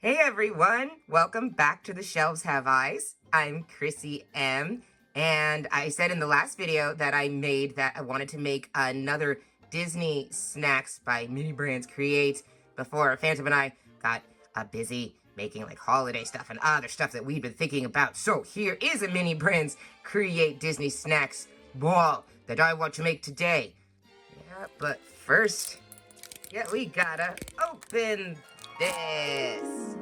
Hey everyone, welcome back to The Shelves Have Eyes. I'm KrissyM, and I said in the last video that I wanted to make another Disney Snacks by MiniBrands Create before Phantom and I got busy making like holiday stuff and other stuff that we've been thinking about. So here is a MiniBrands Create Disney Snacks ball that I want to make today. Yeah, but first, we gotta open this.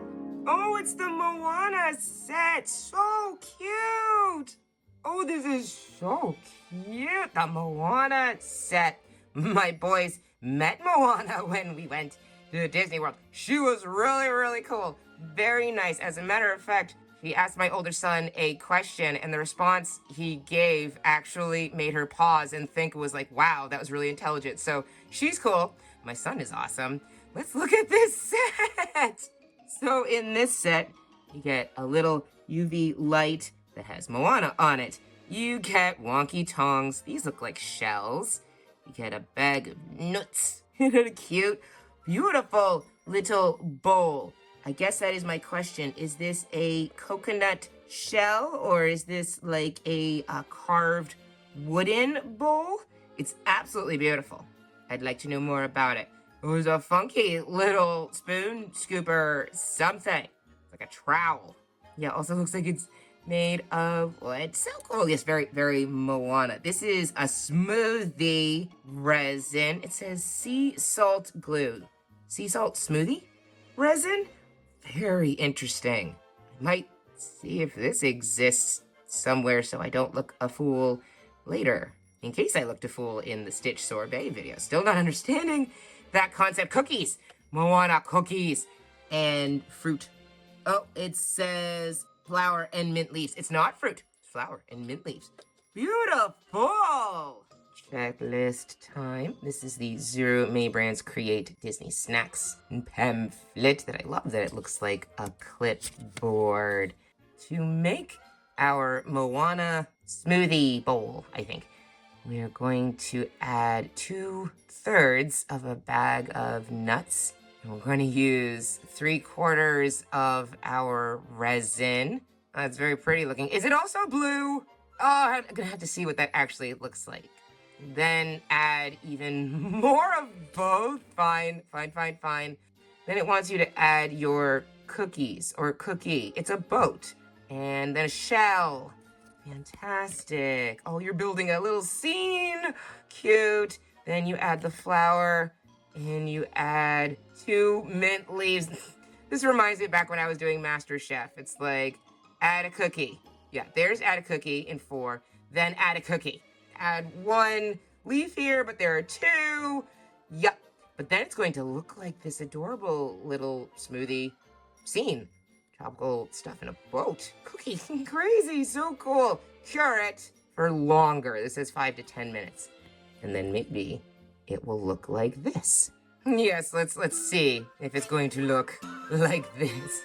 Oh, it's the Moana set. So cute. Oh, this is so cute. The Moana set. My boys met Moana when we went to Disney World. She was really, really cool. Very nice. As a matter of fact, he asked my older son a question, and the response he gave actually made her pause and think it was like, wow, that was really intelligent. So she's cool. My son is awesome. Let's look at this set. So in this set, you get a little UV light that has Moana on it. You get wonky tongs. These look like shells. You get a bag of nuts. Isn't it cute? Beautiful little bowl. I guess that is my question. Is this a coconut shell or is this like a carved wooden bowl? It's absolutely beautiful. I'd like to know more about it. It was a funky little spoon scooper something. It's like a trowel. Yeah, also looks like it's made of wood. So cool. Yes, very, very Moana. This is a smoothie resin. It says sea salt glue. Sea salt smoothie resin? Very interesting. I might see if this exists somewhere so I don't look a fool later. In case I looked a fool in the Stitch Sorbet video. Still not understanding that concept. Cookies. Moana cookies. And fruit. Oh, it says flour and mint leaves. It's not fruit. It's flour and mint leaves. Beautiful. Checklist time. This is the Zuru MiniBrands Create Disney Snacks pamphlet that I love that it looks like a clipboard. To make our Moana smoothie bowl, I think, we are going to add 2/3 of a bag of nuts. And we're going to use 3/4 of our resin. That's very pretty looking. Is it also blue? Oh, I'm going to have to see what that actually looks like. Then add even more of both. Fine. Then it wants you to add your cookies or cookie. It's a boat. And then a shell. Fantastic. Oh, you're building a little scene. Cute. Then you add the flour and you add 2 mint leaves. This reminds me back when I was doing Master Chef. It's like, add a cookie. Yeah, there's add a cookie in 4. Then add a cookie. Add 1 leaf here, but there are 2. Yep. But then it's going to look like this adorable little smoothie scene. Tropical stuff in a boat. Cookie. Crazy. So cool. Cure it for longer. This says 5 to 10 minutes. And then maybe it will look like this. Yes, let's see if it's going to look like this.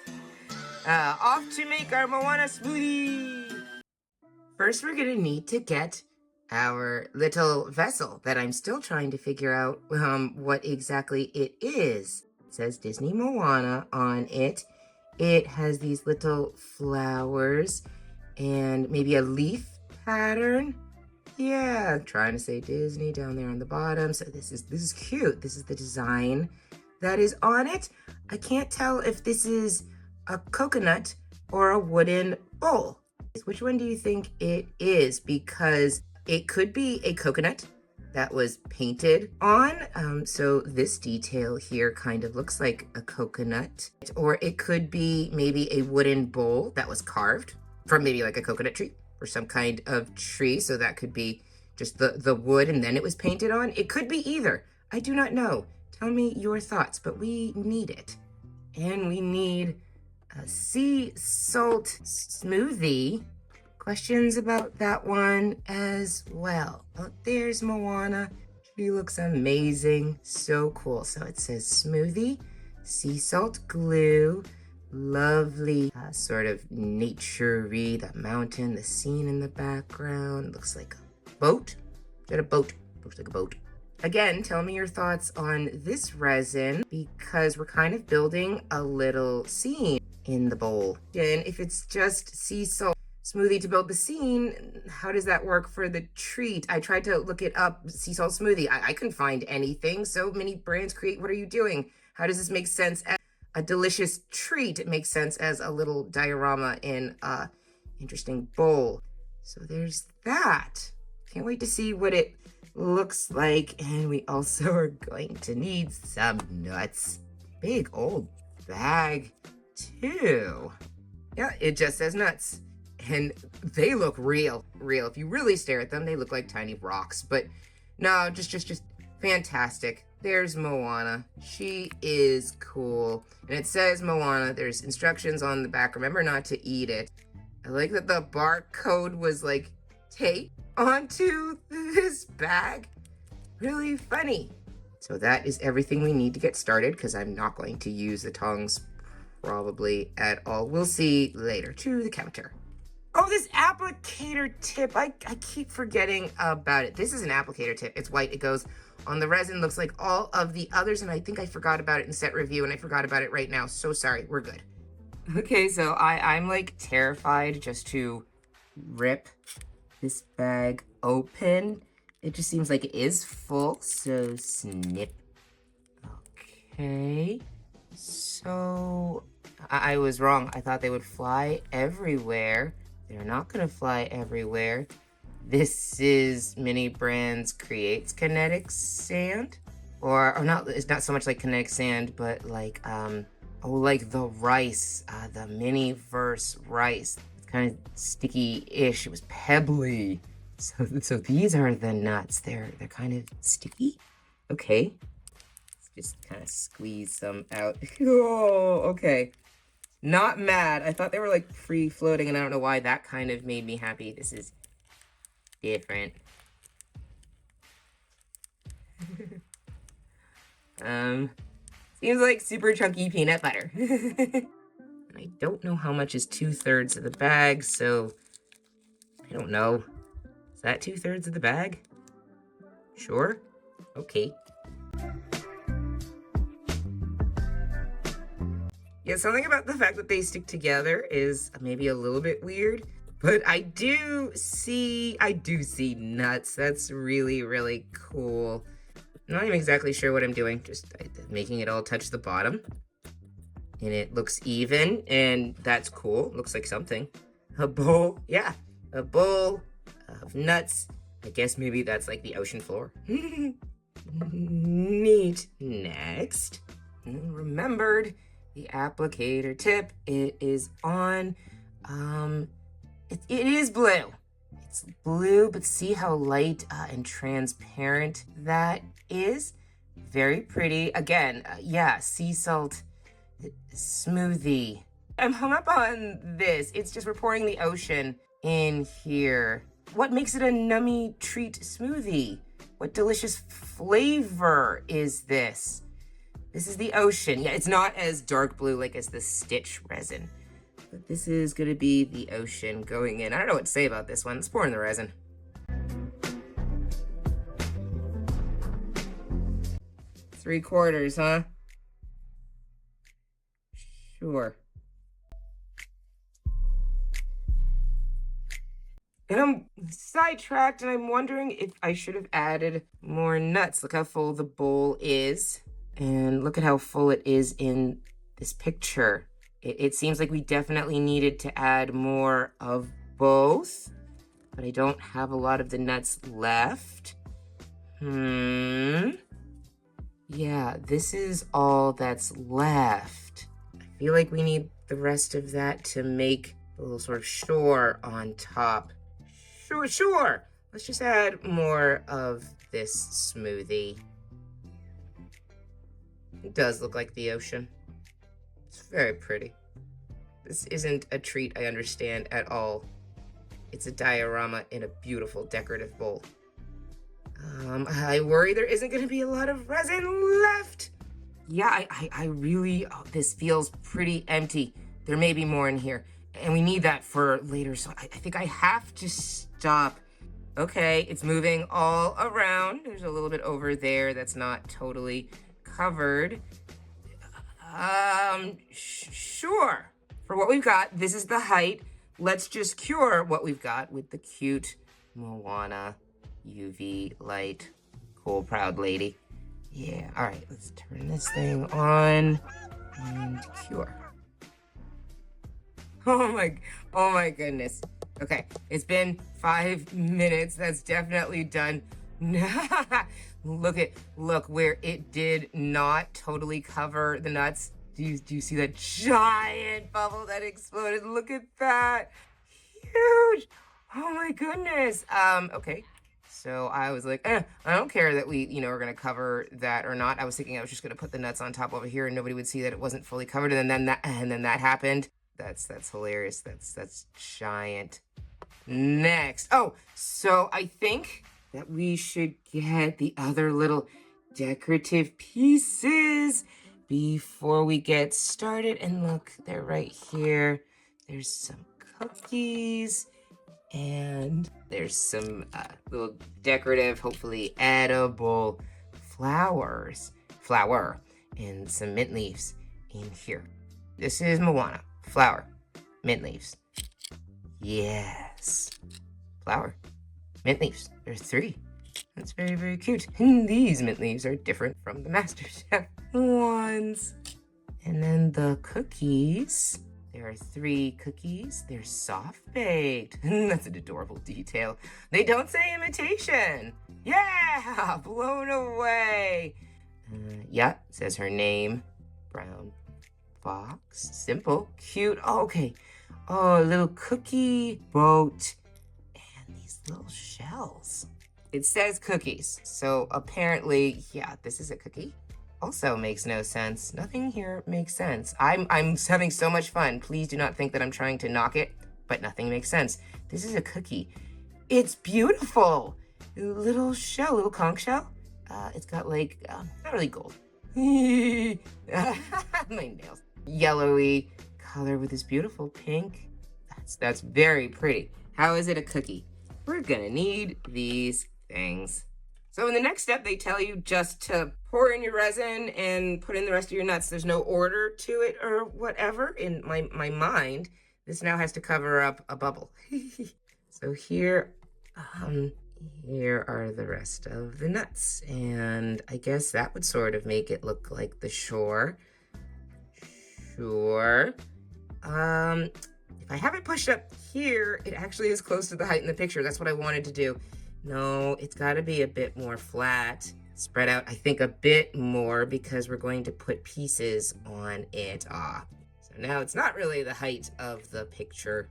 Off to make our Moana smoothie. First, we're going to need to get our little vessel that I'm still trying to figure out what exactly it is. It says Disney Moana on it. It has these little flowers and maybe a leaf pattern. Yeah, trying to say Disney down there on the bottom. So this is cute. This is the design that is on it. I can't tell if this is a coconut or a wooden bowl. Which one do you think it is? Because it could be a coconut that was painted on. So this detail here kind of looks like a coconut. Or it could be maybe a wooden bowl that was carved from maybe like a coconut tree or some kind of tree. So that could be just the wood and then it was painted on. It could be either. I do not know. Tell me your thoughts, but we need it. And we need a sea salt smoothie. Questions about that one as well. Oh, there's Moana. She looks amazing. So cool. So it says smoothie, sea salt glue, lovely sort of nature-y, the mountain, the scene in the background. Looks like a boat. Is that a boat? Looks like a boat. Again, tell me your thoughts on this resin because we're kind of building a little scene in the bowl. And if it's just sea salt smoothie to build the scene, how does that work for the treat? I tried to look it up, sea salt smoothie. I couldn't find anything. So MiniBrands create, what are you doing? How does this make sense as a delicious treat? It makes sense as a little diorama in a interesting bowl. So there's that. Can't wait to see what it looks like. And we also are going to need some nuts. Big old bag too. Yeah, it just says nuts. And they look real. If you really stare at them, they look like tiny rocks. But no, just fantastic. There's Moana. She is cool. And it says Moana. There's instructions on the back. Remember not to eat it. I like that the barcode was like taped onto this bag. Really funny. So that is everything we need to get started because I'm not going to use the tongs probably at all. We'll see later. To the counter. Oh, this applicator tip. I keep forgetting about it. This is an applicator tip. It's white. It goes on the resin. Looks like all of the others. And I think I forgot about it in set review and I forgot about it right now. So sorry. We're good. Okay, so I'm like terrified just to rip this bag open. It just seems like it is full. So snip. Okay. So I was wrong. I thought they would fly everywhere. They're not gonna fly everywhere. This is MiniBrands creates kinetic sand, or not. It's not so much like kinetic sand, but like like the rice, the Miniverse rice. It's kind of sticky-ish. It was pebbly. So these are the nuts. They're kind of sticky. Okay. Let's just kind of squeeze some out. Oh, okay. Not mad. I thought they were like free floating, and I don't know why that kind of made me happy. This is different. Seems like super chunky peanut butter. I don't know how much is 2/3 of the bag, so I don't know. Is that 2/3 of the bag? Sure. Okay. Yeah, something about the fact that they stick together is maybe a little bit weird, but I do see nuts. That's really, really cool. I'm not even exactly sure what I'm doing, just making it all touch the bottom. And it looks even, and that's cool. Looks like something. A bowl, yeah, a bowl of nuts. I guess maybe that's like the ocean floor. Neat. Next, remembered the applicator tip. It is on, it is blue. It's blue, but see how light and transparent that is? Very pretty. Again, yeah, sea salt smoothie. I'm hung up on this. It's just we're pouring the ocean in here. What makes it a nummy treat smoothie? What delicious flavor is this? This is the ocean. Yeah, it's not as dark blue like as the Stitch resin. But this is gonna be the ocean going in. I don't know what to say about this one. Let's pour in the resin. Three-quarters, huh? Sure. And I'm sidetracked and I'm wondering if I should have added more nuts. Look how full the bowl is. And look at how full it is in this picture. It seems like we definitely needed to add more of both, but I don't have a lot of the nuts left. Yeah, this is all that's left. I feel like we need the rest of that to make a little sort of shore on top. Sure. Let's just add more of this smoothie. It does look like the ocean. It's very pretty. This isn't a treat I understand at all. It's a diorama in a beautiful decorative bowl. I worry there isn't going to be a lot of resin left. Yeah, I really, this feels pretty empty. There may be more in here, and we need that for later, so I think I have to stop Okay, it's moving all around. There's a little bit over there that's not totally covered. Sure. For what we've got, this is the height. Let's just cure what we've got with the cute Moana UV light. Cool, proud lady. Yeah, all right, let's turn this thing on and cure. Oh my goodness. Okay, it's been 5 minutes. That's definitely done. Look where it did not totally cover the nuts. Do you see that giant bubble that exploded? Look at that. Huge. Oh my goodness. Okay. So I was like, I don't care that we, are gonna cover that or not. I was thinking I was just gonna put the nuts on top over here and nobody would see that it wasn't fully covered, and then that happened. That's hilarious. That's giant. Next. Oh, so I think that we should get the other little decorative pieces before we get started. And look, they're right here. There's some cookies and there's some little decorative, hopefully edible flower and some mint leaves in here. This is Moana. Flower, mint leaves. Yes. Flower, mint leaves. There's 3. That's very, very cute. And these mint leaves are different from the MasterChef ones. And then the cookies. There are 3 cookies. They're soft baked. That's an adorable detail. They don't say imitation. Yeah, blown away. Yeah, says her name. Brown box. Simple, cute. Oh, okay. Oh, a little cookie boat and these little shells. It says cookies, so apparently, yeah, this is a cookie. Also makes no sense. Nothing here makes sense. I'm having so much fun. Please do not think that I'm trying to knock it, but nothing makes sense. This is a cookie. It's beautiful. A little shell, little conch shell. It's got like, not really gold. My nails. Yellowy color with this beautiful pink. That's very pretty. How is it a cookie? We're gonna need these things. So in the next step, they tell you just to pour in your resin and put in the rest of your nuts. There's no order to it or whatever. In my mind, this now has to cover up a bubble. So here are the rest of the nuts. And I guess that would sort of make it look like the shore. Sure. If I have it pushed up here, it actually is close to the height in the picture. That's what I wanted to do. No, it's got to be a bit more flat. Spread out, I think, a bit more because we're going to put pieces on it. So now it's not really the height of the picture.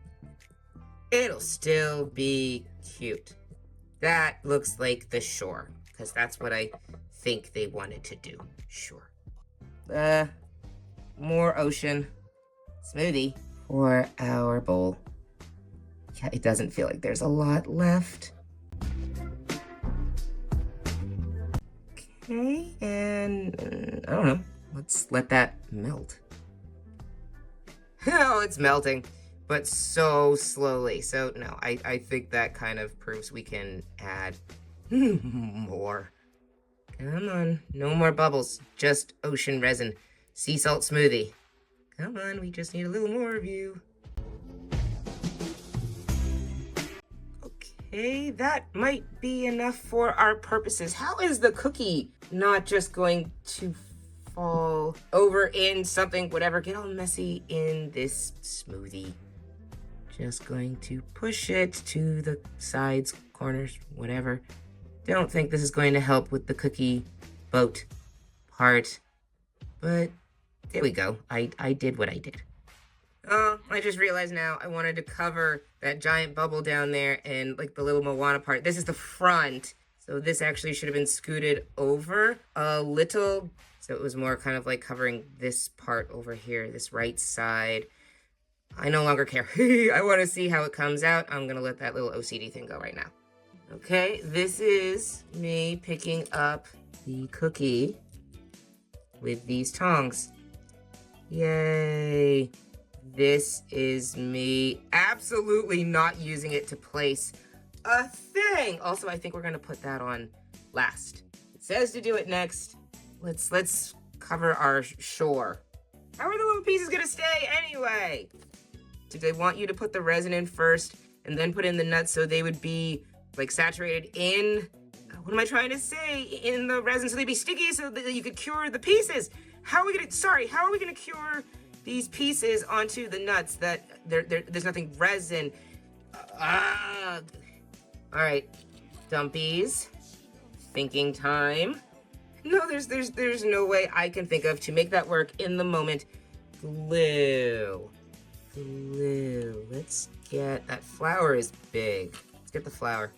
It'll still be cute. That looks like the shore because that's what I think they wanted to do. Sure. More ocean smoothie for our bowl. Yeah, it doesn't feel like there's a lot left. Okay, and I don't know. Let's let that melt. Oh, it's melting, but so slowly. So no, I think that kind of proves we can add more. Come on, no more bubbles, just ocean resin. Sea salt smoothie. Come on, we just need a little more of you. Okay, that might be enough for our purposes. How is the cookie not just going to fall over in something, whatever, get all messy in this smoothie? Just going to push it to the sides, corners, whatever. Don't think this is going to help with the cookie boat part, but there we go. I did what I did. Oh, I just realized now I wanted to cover that giant bubble down there and like the little Moana part. This is the front. So this actually should have been scooted over a little. So it was more kind of like covering this part over here, this right side. I no longer care. I want to see how it comes out. I'm going to let that little OCD thing go right now. Okay, this is me picking up the cookie with these tongs. Yay. This is me absolutely not using it to place a thing. Also, I think we're gonna put that on last. It says to do it next. Let's cover our shore. How are the little pieces gonna stay anyway? Do they want you to put the resin in first and then put in the nuts so they would be like saturated in, what am I trying to say? In the resin so they'd be sticky so that you could cure the pieces? How are we gonna cure these pieces onto the nuts that there's nothing resin? All right, dumpies, thinking time. No, there's no way I can think of to make that work in the moment. Glue. Let's get, that flower is big. Let's get the flower.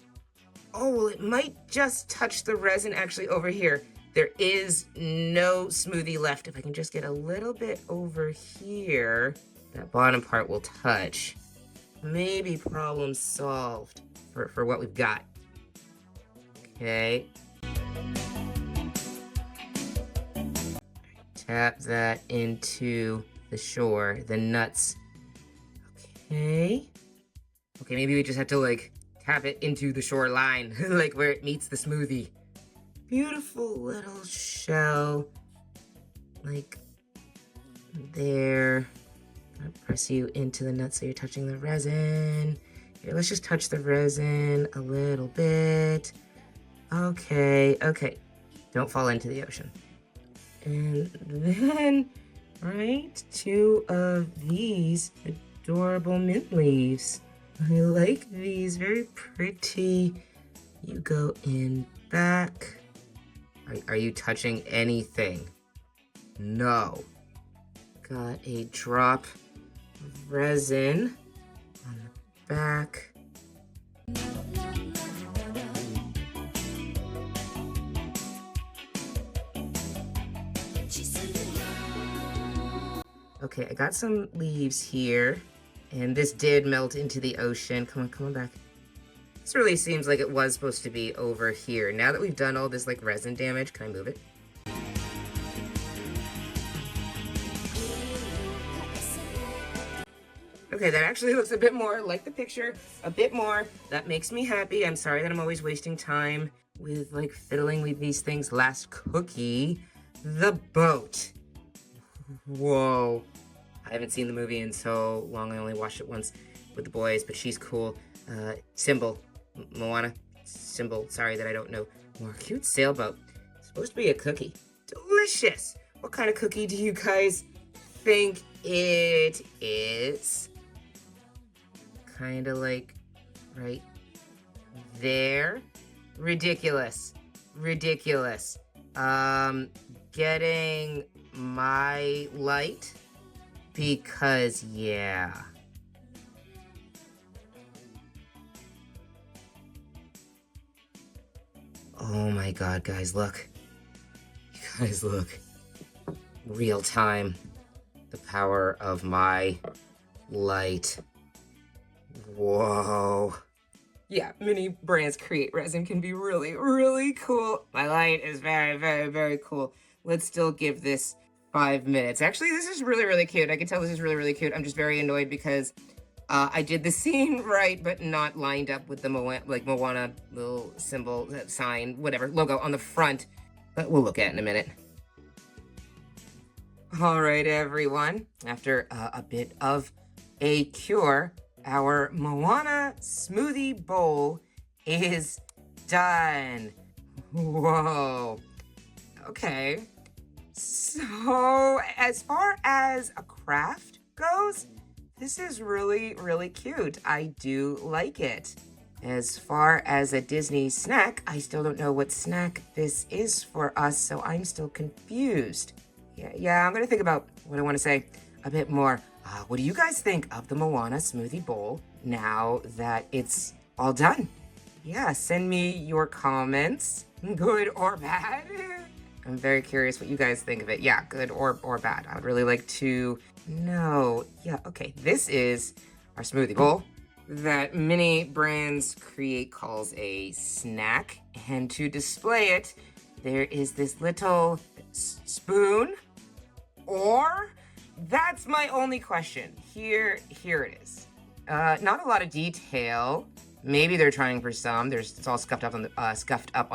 Oh, well, it might just touch the resin actually over here. There is no smoothie left. If I can just get a little bit over here, that bottom part will touch. Maybe problem solved for what we've got. Okay. Tap that into the shore, the nuts. Okay. Okay, maybe we just have to like tap it into the shoreline, like where it meets the smoothie. Beautiful little shell. Like there. I'll press you into the nuts so you're touching the resin. Here, let's just touch the resin a little bit. Okay. Don't fall into the ocean. And then, right, 2 of these adorable mint leaves. I like these, very pretty. You go in back. Are you touching anything? No. Got a drop of resin on the back. Okay, I got some leaves here, and this did melt into the ocean. Come on back. This really seems like it was supposed to be over here. Now that we've done all this like resin damage, can I move it? Okay, that actually looks a bit more like the picture, a bit more. That makes me happy. I'm sorry that I'm always wasting time with like fiddling with these things. Last cookie, the boat. Whoa. I haven't seen the movie in so long. I only watched it once with the boys, but she's cool. Symbol. Moana. Symbol. Sorry that I don't know more. Cute sailboat. It's supposed to be a cookie. Delicious. What kind of cookie do you guys think it is? Kind of like right there. Ridiculous. Getting my light because yeah. Oh my god, guys, look. You guys look. Real time. The power of my light. Whoa. Yeah, MiniBrands create resin can be really cool. My light is very cool. Let's still give this 5 minutes. Actually, this is really cute. I can tell this is really cute. I'm just very annoyed because I did the scene right, but not lined up with the Moana little symbol, sign, whatever, logo on the front. But we'll look at it in a minute. All right, everyone. After a bit of a cure, our Moana Smoothie bowl is done. Whoa. Okay. So, as far as a craft goes, this is really cute. I do like it. As far as a Disney snack, I still don't know what snack this is for us, so I'm still confused. Yeah, I'm gonna think about what I want to say a bit more. What do you guys think of the Moana Smoothie Bowl now that it's all done? Yeah, send me your comments, good or bad. I'm very curious what you guys think of it. Yeah, good or bad. I would really like to know. Yeah, okay, this is our smoothie bowl that MiniBrands calls a snack. And to display it, there is this little spoon. Or, that's my only question. Here it is. Not a lot of detail. Maybe they're trying for some. It's all scuffed up on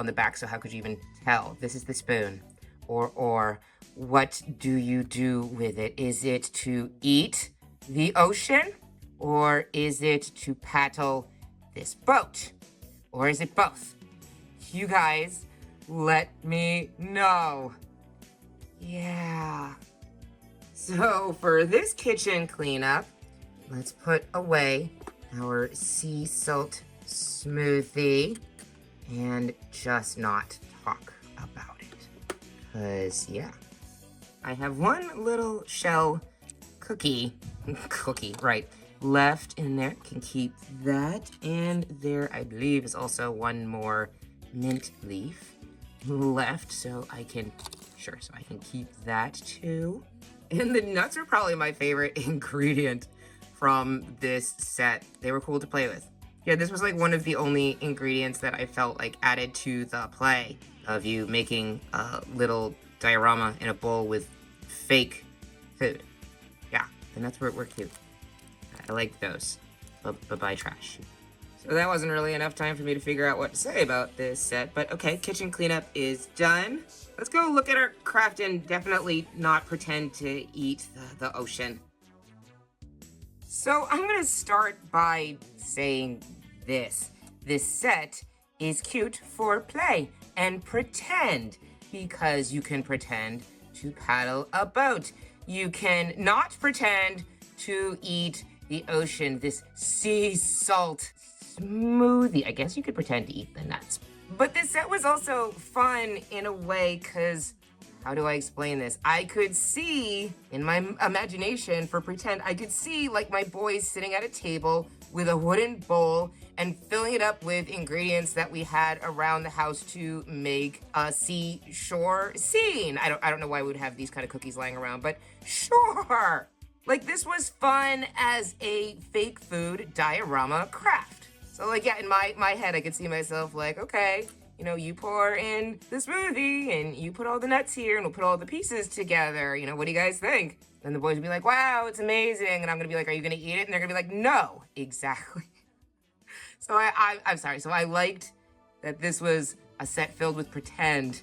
the back, so how could you even tell? This is the spoon. Or what do you do with it? Is it to eat the ocean? Or is it to paddle this boat? Or is it both? You guys, let me know. Yeah. So for this kitchen cleanup, let's put away our sea salt smoothie and just not talk about it. Because, yeah. I have one little shell cookie, right, left in there. Can keep that. And there, I believe, is also one more mint leaf left. So I can keep that too. And the nuts are probably my favorite ingredient from this set. They were cool to play with. Yeah, this was like one of the only ingredients that I felt like added to the play of you making a little diorama in a bowl with fake food. Yeah, the nuts were cute. I like those. Bye-bye trash. So that wasn't really enough time for me to figure out what to say about this set, but okay, kitchen cleanup is done. Let's go look at our craft and definitely not pretend to eat the ocean. So I'm gonna start by saying this. This set is cute for play and pretend, because you can pretend to paddle a boat. You can not pretend to eat the ocean, this sea salt smoothie. I guess you could pretend to eat the nuts. But this set was also fun in a way, because how do I explain this? I could see, in my imagination for pretend, I could see like my boys sitting at a table with a wooden bowl and filling it up with ingredients that we had around the house to make a seashore scene. I don't know why we would have these kind of cookies lying around, but sure. Like, this was fun as a fake food diorama craft. So like, yeah, in my head, I could see myself like, okay, you know, you pour in the smoothie and you put all the nuts here and we'll put all the pieces together. You know, what do you guys think? And the boys would be like, wow, it's amazing. And I'm going to be like, are you going to eat it? And they're going to be like, no, exactly. So I'm sorry. So I liked that this was a set filled with pretend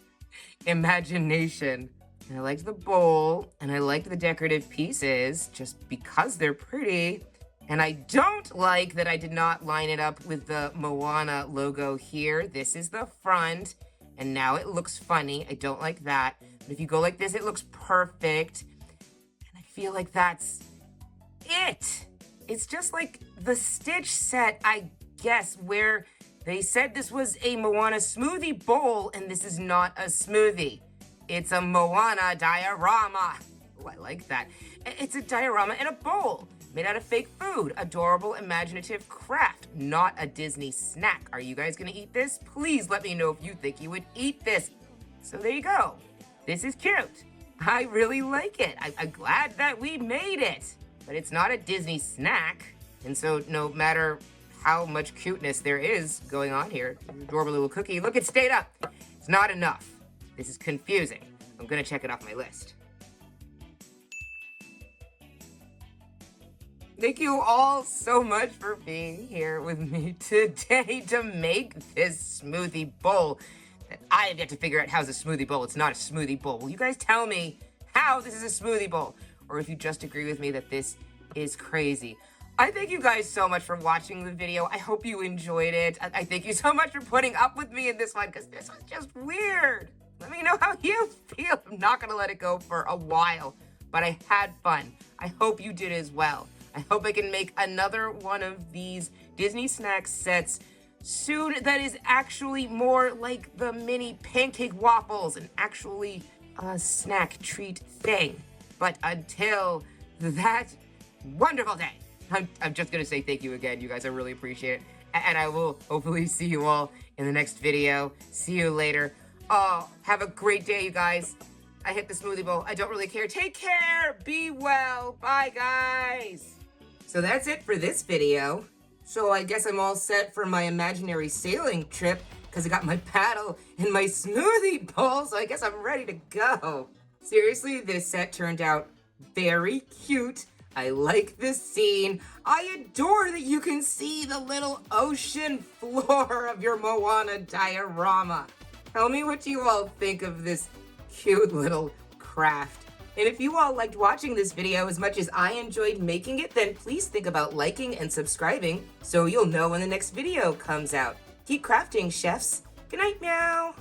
imagination. And I liked the bowl and I liked the decorative pieces just because they're pretty. And I don't like that I did not line it up with the Moana logo here. This is the front, and now it looks funny. I don't like that. But if you go like this, it looks perfect. And I feel like that's it. It's just like the Stitch set, I guess, where they said this was a Moana smoothie bowl, and this is not a smoothie. It's a Moana diorama. Oh, I like that. It's a diorama in a bowl, made out of fake food, adorable, imaginative craft, not a Disney snack. Are you guys gonna eat this? Please let me know if you think you would eat this. So there you go. This is cute. I really like it. I'm glad that we made it, but it's not a Disney snack. And so no matter how much cuteness there is going on here, adorable little cookie, look, it stayed up. It's not enough. This is confusing. I'm gonna check it off my list. Thank you all so much for being here with me today to make this smoothie bowl that I have yet to figure out how's a smoothie bowl. It's not a smoothie bowl. Will you guys tell me how this is a smoothie bowl? Or if you just agree with me that this is crazy. I thank you guys so much for watching the video. I hope you enjoyed it. I thank you so much for putting up with me in this one, because this was just weird. Let me know how you feel. I'm not gonna let it go for a while, but I had fun. I hope you did as well. I hope I can make another one of these Disney snack sets soon that is actually more like the mini pancake waffles and actually a snack treat thing. But until that wonderful day, I'm just gonna say thank you again, you guys. I really appreciate it. And I will hopefully see you all in the next video. See you later. Oh, have a great day, you guys. I hit the smoothie bowl. I don't really care. Take care. Be well. Bye, guys. So that's it for this video. So I guess I'm all set for my imaginary sailing trip because I got my paddle and my smoothie bowl, so I guess I'm ready to go. Seriously, this set turned out very cute. I like this scene. I adore that you can see the little ocean floor of your Moana diorama. Tell me what you all think of this cute little craft. And if you all liked watching this video as much as I enjoyed making it, then please think about liking and subscribing so you'll know when the next video comes out. Keep crafting, chefs. Good night, meow.